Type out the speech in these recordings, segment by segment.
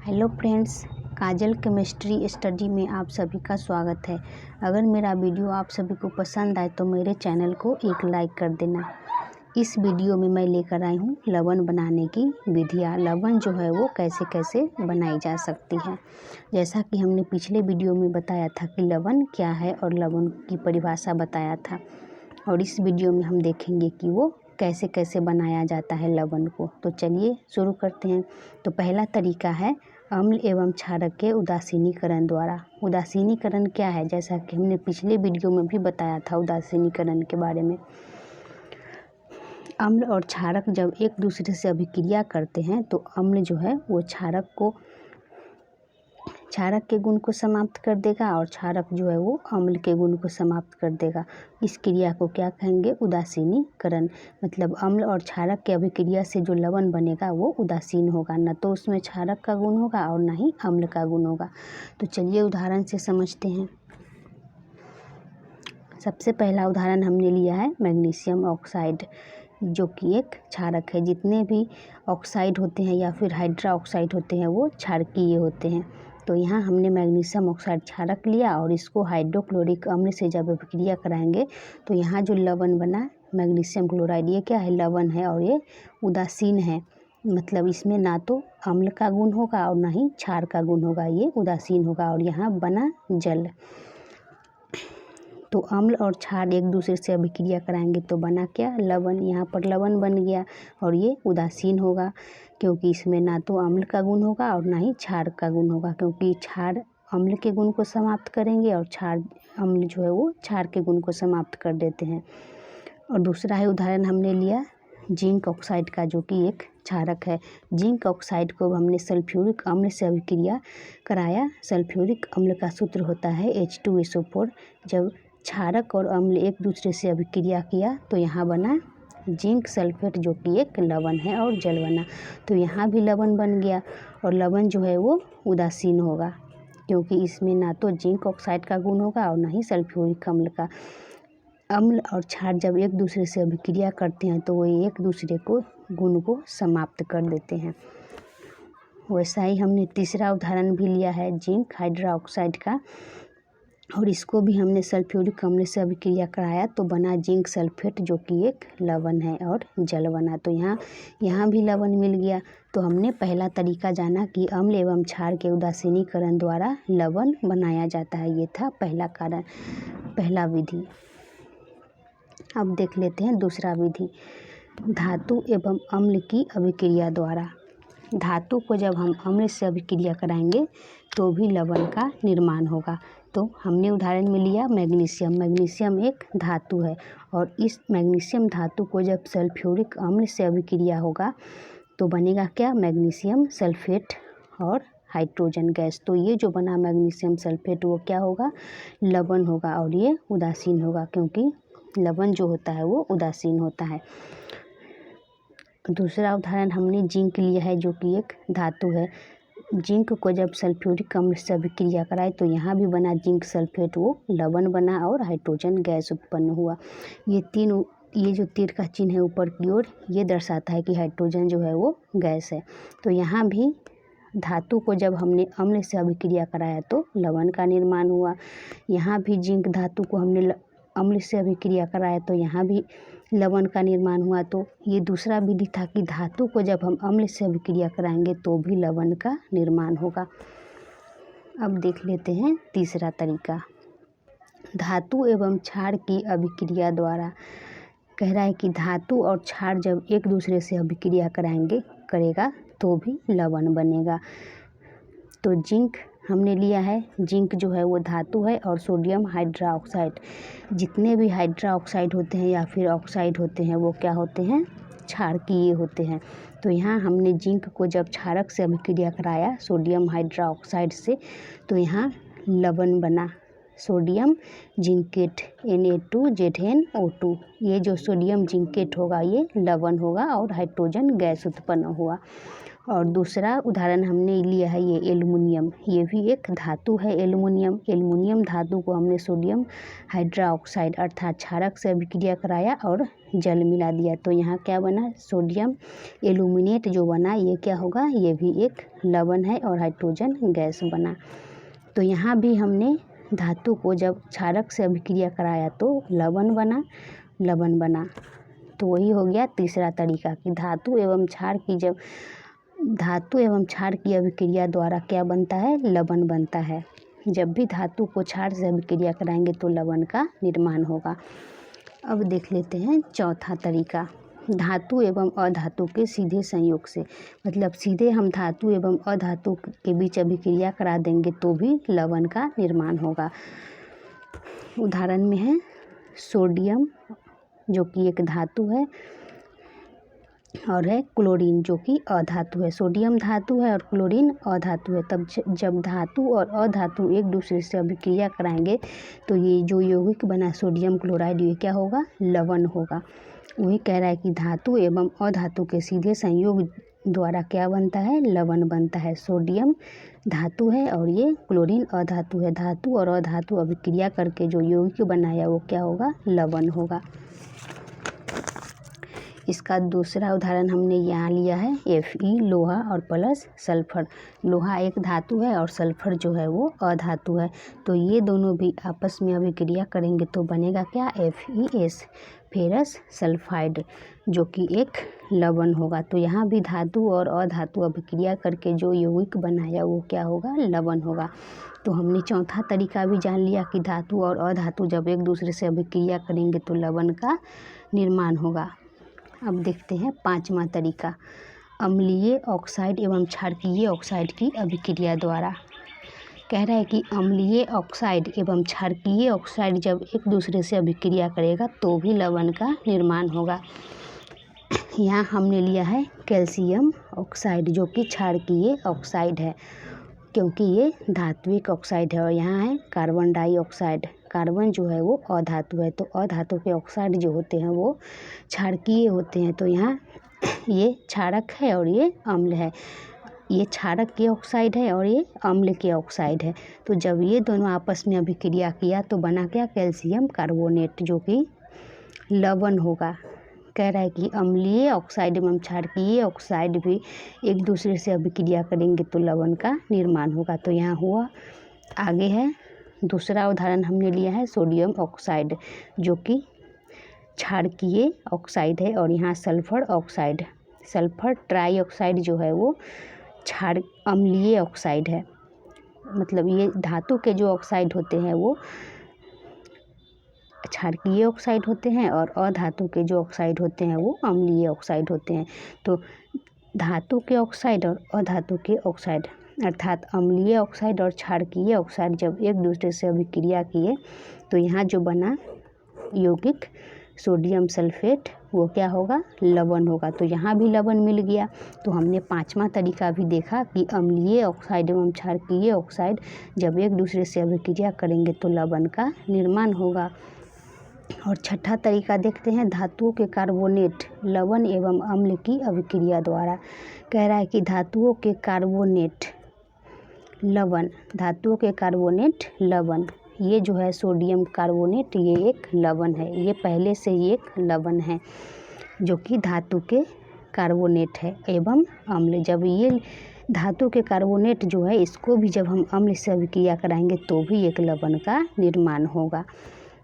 Hello friends, काजल chemistry study में आप सभी का स्वागत है। अगर मेरा वीडियो आप सभी को पसंद आए तो मेरे चैनल को एक लाइक कर देना। इस वीडियो में मैं लेकर आई हूँ लवण बनाने की विधियाँ। लवण जो है वो कैसे कैसे बनाई जा सकती है। जैसा कि हमने पिछले वीडियो में बताया था कि लवण क्या है और लवण की परिभाषा बताया था, और इस वीडियो में हम देखेंगे कि वो कैसे कैसे बनाया जाता है लवण को। तो चलिए शुरू करते हैं। तो पहला तरीका है अम्ल एवं क्षारक के उदासीनीकरण द्वारा। उदासीनीकरण क्या है, जैसा कि हमने पिछले वीडियो में भी बताया था उदासीनीकरण के बारे में। अम्ल और क्षारक जब एक दूसरे से अभिक्रिया करते हैं तो अम्ल जो है वो क्षारक के गुण को समाप्त कर देगा और क्षारक जो है वो अम्ल के गुण को समाप्त कर देगा। इस क्रिया को क्या कहेंगे? उदासीनीकरण। मतलब अम्ल और क्षारक के अभिक्रिया से जो लवण बनेगा वो उदासीन होगा, न तो उसमें क्षारक का गुण होगा और न ही अम्ल का गुण होगा। तो चलिए उदाहरण से समझते हैं। सबसे पहला उदाहरण हमने लिया है मैग्नीशियम ऑक्साइड, जो कि एक क्षारक है। जितने भी ऑक्साइड होते हैं या फिर हाइड्रा ऑक्साइड होते हैं वो क्षारकीय होते हैं। तो यहाँ हमने मैग्नीशियम ऑक्साइड क्षारक लिया और इसको हाइड्रोक्लोरिक अम्ल से जब अभिक्रिया कराएंगे तो यहाँ जो लवण बना मैग्नीशियम क्लोराइड, ये क्या है? लवण है और ये उदासीन है। मतलब इसमें ना तो अम्ल का गुण होगा और ना ही क्षार का गुण होगा, ये उदासीन होगा। और यहाँ बना जल। तो अम्ल और क्षार एक दूसरे से अभिक्रिया कराएंगे तो बना क्या? लवण। यहाँ पर लवण बन गया और ये उदासीन होगा क्योंकि इसमें ना तो अम्ल का गुण होगा और ना ही क्षार का गुण होगा, क्योंकि क्षार अम्ल के गुण को समाप्त करेंगे और अम्ल जो है वो क्षार के गुण को समाप्त कर देते हैं। और दूसरा है उदाहरण हमने लिया जिंक ऑक्साइड का, जो कि एक क्षारक है। जिंक ऑक्साइड को हमने सल्फ्यूरिक अम्ल से अभिक्रिया कराया। सल्फ्यूरिक अम्ल का सूत्र होता है H2SO4। जब क्षारक और अम्ल एक दूसरे से अभिक्रिया किया तो यहाँ बना जिंक सल्फेट, जो कि एक लवण है और जल बना। तो यहाँ भी लवण बन गया और लवण जो है वो उदासीन होगा क्योंकि इसमें ना तो जिंक ऑक्साइड का गुण होगा और ना ही सल्फ्यूरिक अम्ल का। अम्ल और क्षार जब एक दूसरे से अभिक्रिया करते हैं तो वो एक दूसरे को गुण को समाप्त कर देते हैं। वैसा ही हमने तीसरा उदाहरण भी लिया है जिंक हाइड्रा ऑक्साइड का, और इसको भी हमने सल्फ्यूरिक अम्ल से अभिक्रिया कराया तो बना जिंक सल्फेट, जो कि एक लवण है और जल बना। तो यहाँ भी लवण मिल गया। तो हमने पहला तरीका जाना कि अम्ल एवं क्षार के उदासीनीकरण द्वारा लवण बनाया जाता है। ये था पहला विधि। अब देख लेते हैं दूसरा विधि, धातु एवं अम्ल की अभिक्रिया द्वारा। धातु को जब हम अम्ल से अभिक्रिया कराएंगे तो भी लवण का निर्माण होगा। तो हमने उदाहरण में लिया मैग्नीशियम। मैग्नीशियम एक धातु है और इस मैग्नीशियम धातु को जब सल्फ्यूरिक अम्ल से अभिक्रिया होगा तो बनेगा क्या? मैग्नीशियम सल्फेट और हाइड्रोजन गैस। तो ये जो बना मैग्नीशियम सल्फेट वो क्या होगा? लवण होगा और ये उदासीन होगा क्योंकि लवण जो होता है वो उदासीन होता है। दूसरा उदाहरण हमने जिंक लिया है, जो कि एक धातु है। जिंक को जब सल्फ्यूरिक अम्ल से अभिक्रिया कराए तो यहाँ भी बना जिंक सल्फेट, वो लवण बना और हाइड्रोजन गैस उत्पन्न हुआ। ये जो तीर का चिन्ह है ऊपर की ओर, ये दर्शाता है कि हाइड्रोजन जो है वो गैस है। तो यहाँ भी धातु को जब हमने अम्ल से अभिक्रिया कराया तो लवण का निर्माण हुआ। यहाँ भी जिंक धातु को हमने अम्ल से अभिक्रिया कराया तो यहाँ भी लवण का निर्माण हुआ। तो ये दूसरा विधि था कि धातु को जब हम अम्ल से अभिक्रिया कराएंगे तो भी लवण का निर्माण होगा। अब देख लेते हैं तीसरा तरीका, धातु एवं क्षार की अभिक्रिया द्वारा। कह रहा है कि धातु और क्षार जब एक दूसरे से अभिक्रिया करेगा तो भी लवण बनेगा। तो जिंक हमने लिया है। जिंक जो है वो धातु है और सोडियम हाइड्रा ऑक्साइड, जितने भी हाइड्रा ऑक्साइड होते हैं या फिर ऑक्साइड होते हैं वो क्या होते हैं? क्षारकीय होते हैं। तो यहाँ हमने जिंक को जब क्षारक से अभिक्रिया कराया सोडियम हाइड्रा ऑक्साइड से तो यहाँ लवण बना, सोडियम जिंकेट Na2ZnO2। ये जो सोडियम जिंकेट होगा ये लवण होगा और हाइड्रोजन गैस उत्पन्न हुआ। और दूसरा उदाहरण हमने लिया है ये एल्युमिनियम, ये भी एक धातु है एल्युमिनियम। एल्युमिनियम धातु को हमने सोडियम हाइड्रोक्साइड अर्थात क्षारक से अभिक्रिया कराया और जल मिला दिया, तो यहाँ क्या बना, सोडियम एल्यूमिनेट जो बना ये क्या होगा, ये भी एक लवण है और हाइड्रोजन गैस बना। तो यहाँ भी हमने धातु को जब क्षारक से अभिक्रिया कराया तो लवण बना। तो वही हो गया तीसरा तरीका कि धातु एवं क्षार की अभिक्रिया द्वारा क्या बनता है, लवण बनता है। जब भी धातु को क्षार से अभिक्रिया कराएंगे तो लवण का निर्माण होगा। अब देख लेते हैं चौथा तरीका, धातु एवं अधातु के सीधे संयोग से, मतलब सीधे हम धातु एवं अधातु के बीच अभिक्रिया करा देंगे तो भी लवण का निर्माण होगा। उदाहरण में है सोडियम जो कि एक धातु है और है क्लोरीन जो कि अधातु है। सोडियम धातु है और क्लोरीन अधातु है। तब जब धातु और अधातु एक दूसरे से अभिक्रिया कराएंगे तो ये जो यौगिक बना सोडियम क्लोराइड ये क्या होगा, लवण होगा। वही कह रहा है कि धातु एवं अधातु के सीधे संयोग द्वारा क्या बनता है, लवण बनता है। सोडियम धातु है और ये क्लोरीन अधातु है। धातु और अधातु अभिक्रिया करके जो यौगिक बनाया वो क्या होगा, लवण होगा। इसका दूसरा उदाहरण हमने यहाँ लिया है Fe लोहा और प्लस सल्फर। लोहा एक धातु है और सल्फर जो है वो अधातु है। तो ये दोनों भी आपस में अभिक्रिया करेंगे तो बनेगा क्या, FeS फेरस सल्फाइड जो कि एक लवण होगा। तो यहाँ भी धातु और अधातु अभिक्रिया करके जो यौगिक बनाया वो क्या होगा, लवण होगा। तो हमने चौथा तरीका भी जान लिया कि धातु और अधातु जब एक दूसरे से अभिक्रिया करेंगे तो लवण का निर्माण होगा। अब देखते हैं पांचवा तरीका, अम्लीय ऑक्साइड एवं क्षारकीय ऑक्साइड की अभिक्रिया द्वारा। कह रहा है कि अम्लीय ऑक्साइड एवं क्षारकीय ऑक्साइड जब एक दूसरे से अभिक्रिया करेगा तो भी लवण का निर्माण होगा। यहाँ हमने लिया है कैल्शियम ऑक्साइड जो कि क्षारकीय ऑक्साइड है क्योंकि ये धात्विक ऑक्साइड है। और यहाँ है कार्बन डाइऑक्साइड, कार्बन जो है वो अधातु है। तो अधातु के ऑक्साइड जो होते हैं वो क्षारकीय होते हैं। तो यहाँ ये क्षारक है और ये अम्ल है। ये क्षारक के ऑक्साइड है और ये अम्ल के ऑक्साइड है। तो जब ये दोनों आपस में अभिक्रिया किया तो बना क्या, कैल्शियम कार्बोनेट जो कि लवण होगा। कह रहा है कि अम्लीय ऑक्साइड एवं क्षारकीय ऑक्साइड भी एक दूसरे से अभिक्रिया करेंगे तो लवण का निर्माण होगा। तो यहाँ हुआ। आगे है दूसरा उदाहरण हमने लिया है सोडियम ऑक्साइड जो कि क्षारकीय ऑक्साइड है और यहाँ सल्फर ऑक्साइड, सल्फर ट्राईऑक्साइड जो है वो अम्लीय ऑक्साइड है। मतलब ये धातु के जो ऑक्साइड होते हैं वो क्षारकीय ऑक्साइड होते हैं और अधातु के जो ऑक्साइड होते हैं वो अम्लीय ऑक्साइड होते हैं। तो धातु के ऑक्साइड और अधातु के ऑक्साइड अर्थात अम्लीय ऑक्साइड और क्षारकीय ऑक्साइड जब एक दूसरे से अभिक्रिया किए तो यहाँ जो बना यौगिक सोडियम सल्फेट वो क्या होगा, लवण होगा। तो यहाँ भी लवण मिल गया। तो हमने पांचवा तरीका भी देखा कि अम्लीय ऑक्साइड एवं क्षारकीय ऑक्साइड जब एक दूसरे से अभिक्रिया करेंगे तो लवण का निर्माण होगा। और छठा तरीका देखते हैं धातुओं के कार्बोनेट लवण एवं अम्ल की अभिक्रिया द्वारा। कह रहा है कि धातुओं के कार्बोनेट लवण, धातुओं के कार्बोनेट लवण, ये जो है सोडियम कार्बोनेट ये एक लवण है। ये पहले से ही एक लवण है जो कि धातु के कार्बोनेट है एवं अम्ल। जब ये धातु के कार्बोनेट जो है इसको भी जब हम अम्ल से अभिक्रिया कराएंगे तो भी एक लवण का निर्माण होगा।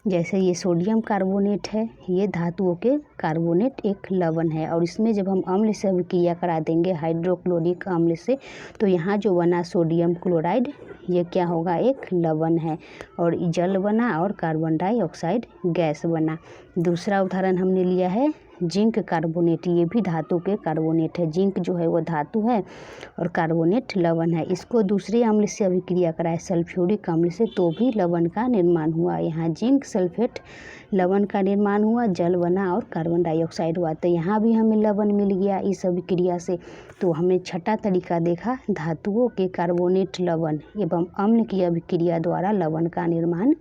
जैसे ये सोडियम कार्बोनेट है, ये धातुओं के कार्बोनेट एक लवण है और इसमें जब हम अम्ल से अभिक्रिया करा देंगे हाइड्रोक्लोरिक अम्ल से तो यहाँ जो बना सोडियम क्लोराइड ये क्या होगा, एक लवण है और जल बना और कार्बन डाइऑक्साइड गैस बना। दूसरा उदाहरण हमने लिया है जिंक कार्बोनेट, ये भी धातु के कार्बोनेट है। जिंक जो है वो धातु है और कार्बोनेट लवण है। इसको दूसरे अम्ल से अभिक्रिया कराए सल्फ्यूरिक अम्ल से तो भी लवण का निर्माण हुआ। यहाँ जिंक सल्फेट लवण का निर्माण हुआ, जल बना और कार्बन डाइऑक्साइड हुआ। तो यहाँ भी हमें लवण मिल गया इस अभिक्रिया से। तो हमने छठा तरीका देखा धातुओं के कार्बोनेट लवण एवं अम्ल की अभिक्रिया द्वारा लवण का निर्माण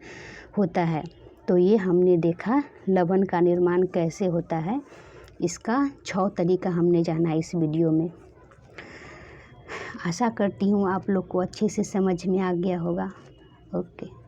होता है। तो ये हमने देखा लवण का निर्माण कैसे होता है। इसका 6 तरीका हमने जाना इस वीडियो में। आशा करती हूँ आप लोग को अच्छे से समझ में आ गया होगा। ओके।